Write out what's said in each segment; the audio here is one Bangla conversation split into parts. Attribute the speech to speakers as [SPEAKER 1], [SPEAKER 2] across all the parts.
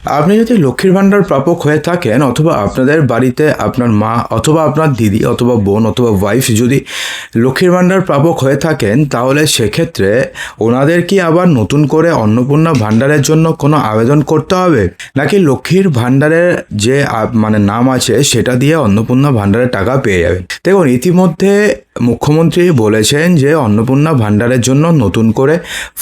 [SPEAKER 1] আপনি যদি লক্ষ্মীর ভাণ্ডার প্রাপক হয়ে থাকেন অথবা আপনাদের বাড়িতে আপনার মা অথবা আপনার দিদি অথবা বোন অথবা ওয়াইফ যদি লক্ষ্মীর ভাণ্ডার প্রাপক হয়ে থাকেন, তাহলে সেক্ষেত্রে ওনাদের কি আবার নতুন করে অন্নপূর্ণা ভাণ্ডারের জন্য কোনো আবেদন করতে হবে, নাকি লক্ষ্মীর ভাণ্ডারের যে নাম আছে সেটা দিয়ে অন্নপূর্ণা ভাণ্ডারের টাকা পেয়ে যাবেন? দেখুন, ইতিমধ্যে মুখ্যমন্ত্রী বলেছেন যে অন্নপূর্ণা ভাণ্ডারের জন্য নতুন করে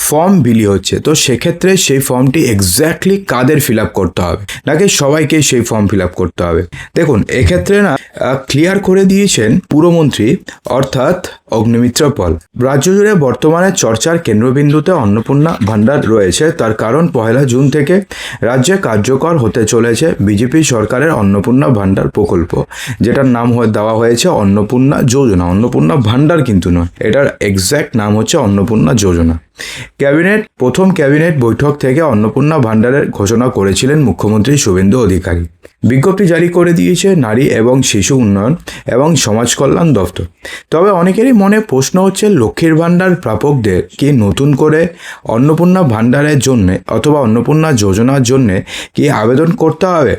[SPEAKER 1] ফর্ম বিলি হচ্ছে। তো সেক্ষেত্রে সেই ফর্মটি এক্স্যাক্টলি কাদের ফিল আপ করতে হবে, নাকি সবাইকেই সেই ফর্ম ফিল আপ করতে হবে? দেখুন, এক্ষেত্রে না ক্লিয়ার করে দিয়েছেন পুরমন্ত্রী অর্থাৎ অগ্নিমিত্র পাল। রাজ্য জুড়ে বর্তমানে চর্চার কেন্দ্রবিন্দুতে অন্নপূর্ণা ভাণ্ডার রয়েছে। তার কারণ 1 জুন থেকে রাজ্যে কার্যকর হতে চলেছে বিজেপি সরকারের অন্নপূর্ণা ভাণ্ডার প্রকল্প, যেটার নাম দেওয়া হয়েছে অন্নপূর্ণা যোজনা। অন্নপূর্ণা ভাণ্ডার কিন্তু নয়, এটার এক্স্যাক্ট নাম হচ্ছে অন্নপূর্ণা যোজনা। প্রথম ক্যাবিনেট বৈঠক থেকে অন্নপূর্ণা ভাণ্ডারের ঘোষণা করেছিলেন মুখ্যমন্ত্রী শুভেন্দু অধিকারী। বিজ্ঞপ্তি জারি করে দিয়েছে নারী এবং শিশু উন্নয়ন এবং সমাজ কল্যাণ দপ্তর। তবে অনেকেরই মনে প্রশ্ন হচ্ছে, লক্ষ্মীর ভাণ্ডার প্রাপকদের কি নতুন করে অন্নপূর্ণা ভাণ্ডারের জন্যে অথবা অন্নপূর্ণা যোজনার জন্যে কি আবেদন করতে হবে?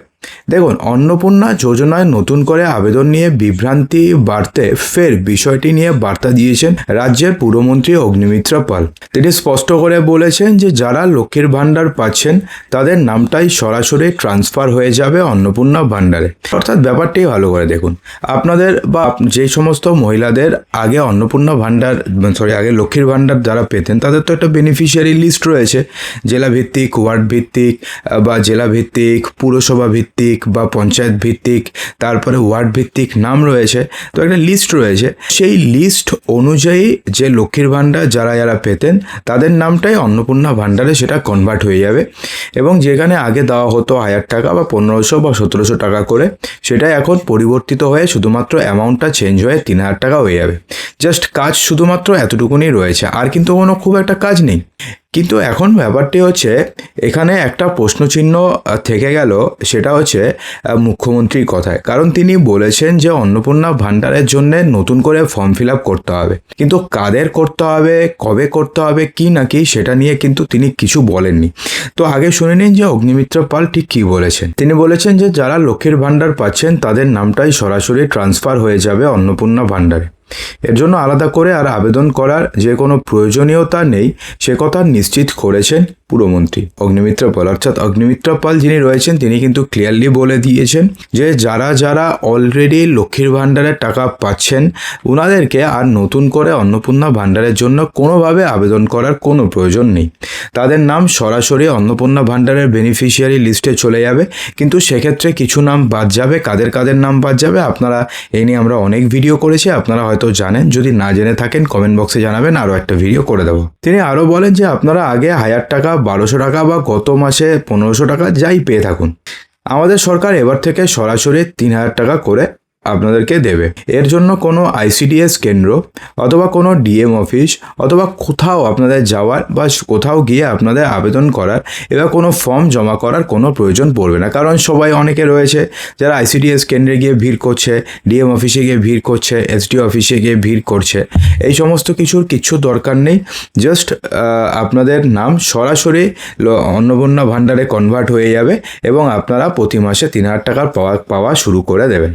[SPEAKER 1] দেখুন, অন্নপূর্ণা যোজনায় নতুন করে আবেদন নিয়ে বিভ্রান্তি বাড়তে ফের বিষয়টি নিয়ে বার্তা দিয়েছেন রাজ্যের পুরমন্ত্রী অগ্নিমিত্র পাল। তিনি স্পষ্ট করে বলেছেন যে যারা লক্ষ্মীর ভাণ্ডার পাচ্ছেন তাদের নামটাই সরাসরি ট্রান্সফার হয়ে যাবে অন্নপূর্ণা ভাণ্ডারে। অর্থাৎ ব্যাপারটি ভালো করে দেখুন, আপনাদের বা যে সমস্ত মহিলাদের আগে অন্নপূর্ণা ভাণ্ডার আগে লক্ষ্মীর ভাণ্ডার যারা পেতেন, তাদের তো একটা বেনিফিশিয়ারি লিস্ট রয়েছে, জেলা ভিত্তিক, ওয়ার্ড ভিত্তিক বা জেলা ভিত্তিক, পুরসভা ভিত্তিক বা পঞ্চায়েত ভিত্তিক, তারপরে ওয়ার্ড ভিত্তিক নাম রয়েছে। তো একটা লিস্ট রয়েছে, সেই লিস্ট অনুযায়ী যে লক্ষ্মীর ভাণ্ডার যারা পেতেন তাদের নামটাই অন্নপূর্ণা ভাণ্ডারে সেটা কনভার্ট হয়ে যাবে। এবং যেখানে আগে দেওয়া হতো 1000 টাকা বা 1500 বা 1700 টাকা করে, সেটাই এখন পরিবর্তিত হয়ে শুধুমাত্র অ্যামাউন্টটা চেঞ্জ হয়ে 3000 টাকা হয়ে যাবে। জাস্ট কাজ শুধুমাত্র এতটুকুনি রয়েছে, আর কিন্তু কোনো খুব একটা কাজ নেই। কিন্তু এখন ব্যাপারটি হচ্ছে, এখানে একটা প্রশ্নচিহ্ন থেকে গেল, সেটা হচ্ছে মুখ্যমন্ত্রীর কথায়। কারণ তিনি বলেছেন যে অন্নপূর্ণা ভাণ্ডারের জন্য নতুন করে ফর্ম ফিল আপ করতে হবে, কিন্তু কাদের করতে হবে, কবে করতে হবে, কি নাকি সেটা নিয়ে কিন্তু তিনি কিছু বলেননি। তো আগে শুনে নিন যে অগ্নিমিত্র পাল ঠিক কী বলেছেন। তিনি বলেছেন যে যারা লক্ষ্মীর ভাণ্ডার পাচ্ছেন তাদের নামটাই সরাসরি ট্রান্সফার হয়ে যাবে অন্নপূর্ণা ভাণ্ডারে। এর জন্য আলাদা করে আর আবেদন করার যে কোনো প্রয়োজনীয়তা নেই, সে কথা নিশ্চিত করেছেন পুরমন্ত্রী অগ্নিমিত্র পাল। অর্থাৎ অগ্নিমিত্র পাল যিনি রয়েছেন, তিনি কিন্তু ক্লিয়ারলি বলে দিয়েছেন যে যারা অলরেডি লক্ষ্মীর ভাণ্ডারের টাকা পাচ্ছেন, ওনাদেরকে আর নতুন করে অন্নপূর্ণা ভাণ্ডারের জন্য কোনোভাবে আবেদন করার কোনো প্রয়োজন নেই। তাদের নাম সরাসরি অন্নপূর্ণা ভাণ্ডারের বেনিফিশিয়ারি লিস্টে চলে যাবে। কিন্তু সেক্ষেত্রে কিছু নাম বাদ যাবে। কাদের নাম বাদ যাবে, আপনারা এই নিয়ে আমরা অনেক ভিডিও করেছি, আপনারা হয়তো জানেন। যদি না জেনে থাকেন কমেন্ট বক্সে জানাবেন, আরও একটা ভিডিও করে দেবো। তিনি আরও বলেন যে আপনারা আগে 1000 টাকা, 1200 টাকা বা গত মাসে 1500 টাকা যাই পেয়ে থাকুন, আমাদের সরকার এবার থেকে সরাসরি 3000 টাকা করে আপনাদেরকে দেবে। এর জন্য কোনো আইসিডিএস কেন্দ্র অথবা কোনো ডিএম অফিস অথবা কোথাও আপনাদের যাওয়ার বা কোথাও গিয়ে আপনাদের আবেদন করার এবার কোনো ফর্ম জমা করার কোনো প্রয়োজন পড়বে না। কারণ সবাই অনেকে রয়েছে যারা আইসিডিএস কেন্দ্রে গিয়ে ভিড় করছে, ডিএম অফিসে গিয়ে ভিড় করছে, এসডিও অফিসে গিয়ে ভিড় করছে। এই সমস্ত কিচ্ছু দরকার নেই। জাস্ট আপনাদের নাম সরাসরি অন্নপূর্ণা ভাণ্ডারে কনভার্ট হয়ে যাবে এবং আপনারা প্রতি মাসে 3000 টাকার পাওয়া শুরু করে দেবেন।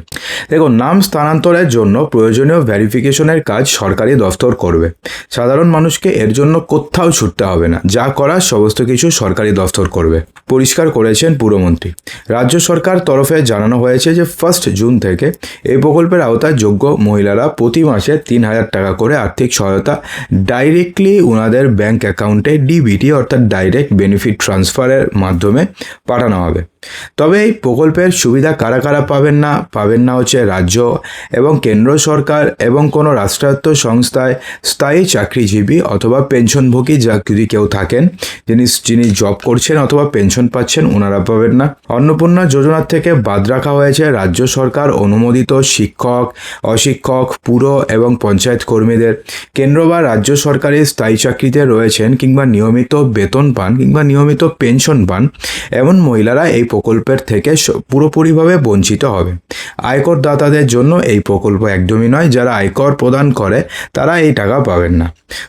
[SPEAKER 1] দেখুন, নাম স্থানান্তরের জন্য প্রয়োজনীয় ভেরিফিকেশনের কাজ সরকারি দফতর করবে। সাধারণ মানুষকে এর জন্য কোথাও ছুটতে হবে না, যা করার সমস্ত কিছু সরকারি দফতর করবে, পরিষ্কার করেছেন পুরমন্ত্রী। রাজ্য সরকার তরফে জানানো হয়েছে যে 1 জুন থেকে এই প্রকল্পের আওতায় যোগ্য মহিলারা প্রতি মাসে 3000 টাকা করে আর্থিক সহায়তা ডাইরেক্টলি ওনাদের ব্যাংক অ্যাকাউন্টে ডিবিটি অর্থাৎ ডাইরেক্ট বেনিফিট ট্রান্সফারের মাধ্যমে পাঠানো হবে। তবে এই প্রকল্পের সুবিধা কারা পাবেন না হচ্ছে রাজ্য এবং কেন্দ্র সরকার এবং কোনো রাষ্ট্রায়ত্ত সংস্থায় স্থায়ী চাকরিজীবী অথবা পেনশনভোগী যদি কেউ থাকেন, যিনি জব করছেন অথবা পেনশন পাচ্ছেন, ওনারা পাবেন না। অন্নপূর্ণা যোজনার থেকে বাদ রাখা হয়েছে রাজ্য সরকার অনুমোদিত শিক্ষক, অশিক্ষক, পুর এবং পঞ্চায়েত কর্মীদের। কেন্দ্র বা রাজ্য সরকারি স্থায়ী চাকরিতে রয়েছেন কিংবা নিয়মিত বেতন পান কিংবা নিয়মিত পেনশন পান এমন মহিলারা এই প্রকল্পের থেকে পুরোপুরিভাবে বঞ্চিত হবে। আয়কর দাতাদের জন্য এই প্রকল্প একদমই নয়। যারা আয়কর প্রদান করে তারা এই টাকা পাবেন না।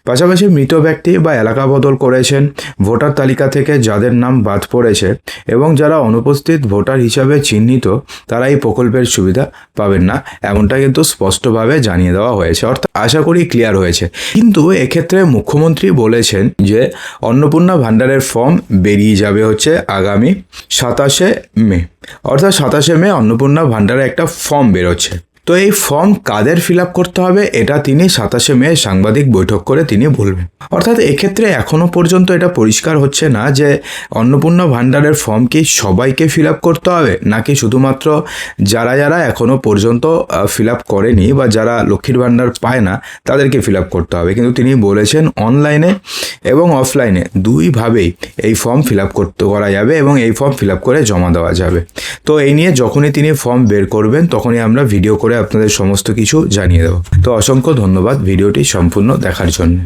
[SPEAKER 1] পাশাপাশি মৃত ব্যক্তি বা এলাকা বদল করেছেন, ভোটার তালিকা থেকে যাদের নাম বাদ পড়েছে এবং যারা অনুপস্থিত ভোটার হিসাবে চিহ্নিত, তারা এই প্রকল্পের সুবিধা পাবেন না, এমনটা কিন্তু স্পষ্টভাবে জানিয়ে দেওয়া হয়েছে। অর্থাৎ আশা করি ক্লিয়ার হয়েছে। কিন্তু এক্ষেত্রে মুখ্যমন্ত্রী বলেছেন যে অন্নপূর্ণা ভাণ্ডারের ফর্ম বেরিয়ে যাবে হচ্ছে আগামী 27শে মে। অর্থাৎ 27শে মে অন্নপূর্ণা ভাণ্ডারে একটা ফর্ম বেরোচ্ছে। তো এই ফর্ম কাদের ফিল আপ করতে হবে এটা তিনি 27শে মে সাংবাদিক বৈঠক করে তিনি বলবেন। অর্থাৎ এক্ষেত্রে এখনও পর্যন্ত এটা পরিষ্কার হচ্ছে না যে অন্নপূর্ণা ভাণ্ডারের ফর্ম কি সবাইকে ফিল আপ করতে হবে, নাকি শুধুমাত্র যারা যারা এখনও পর্যন্ত ফিল আপ করেনি বা যারা লক্ষ্মীর ভাণ্ডার পায় না তাদেরকে ফিল আপ করতে হবে। কিন্তু তিনি বলেছেন অনলাইনে এবং অফলাইনে দুইভাবেই এই ফর্ম ফিল আপ করা যাবে এবং এই ফর্ম ফিল আপ করে জমা দেওয়া যাবে। তো এই নিয়ে যখনই তিনি ফর্ম বের করবেন তখনই আমরা ভিডিও করে আপনাদের সমস্ত কিছু জানিয়ে দেব। তো অসংখ্য ধন্যবাদ ভিডিওটি সম্পূর্ণ দেখার জন্য।